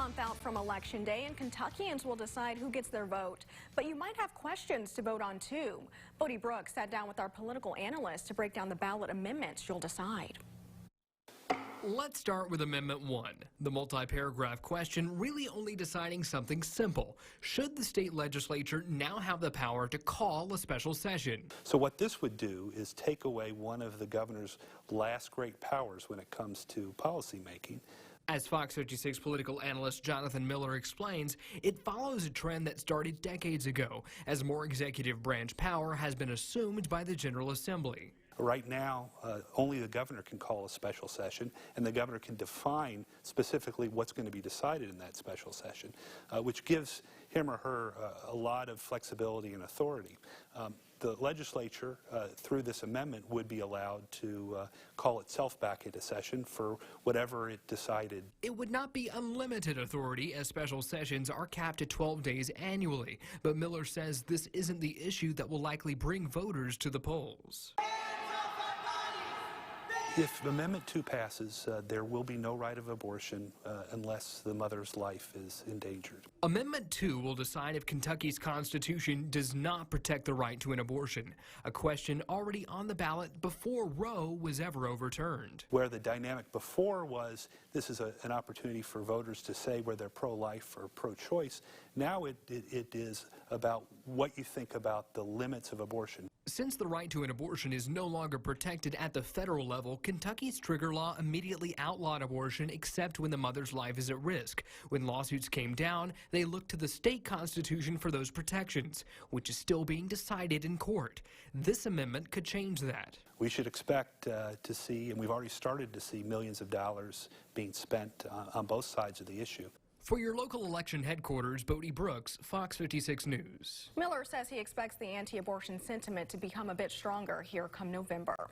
month out from Election Day, and Kentuckians will decide who gets their vote. But you might have questions to vote on, too. Bodie Brooks sat down with our political analyst to break down the ballot amendments you'll decide. Let's start with Amendment 1, the multi-paragraph question really only deciding something simple. Should the state legislature now have the power to call a special session? So what this would do is take away one of the governor's last great powers when it comes to policymaking. As Fox 56 political analyst Jonathan Miller explains, it follows a trend that started decades ago, as more executive branch power has been assumed by the General Assembly. Right now, only the governor can call a special session, and the governor can define specifically what's going to be decided in that special session, which gives him or her a lot of flexibility and authority. The legislature, through this amendment, would be allowed to call itself back into session for whatever it decided. It would not be unlimited authority, as special sessions are capped at 12 days annually. But Miller says this isn't the issue that will likely bring voters to the polls. If Amendment 2 passes, there will be no right of abortion unless the mother's life is endangered. Amendment 2 will decide if Kentucky's Constitution does not protect the right to an abortion, a question already on the ballot before Roe was ever overturned. Where the dynamic before was this is an opportunity for voters to say whether they're pro-life or pro-choice, now it is about what you think about the limits of abortion. Since the right to an abortion is no longer protected at the federal level, Kentucky's trigger law immediately outlawed abortion except when the mother's life is at risk. When lawsuits came down, they looked to the state constitution for those protections, which is still being decided in court. This amendment could change that. We should expect to see, and we've already started to see, millions of dollars being spent on both sides of the issue. For your local election headquarters, Bodie Brooks, Fox 56 News. Miller says he expects the anti-abortion sentiment to become a bit stronger here come November.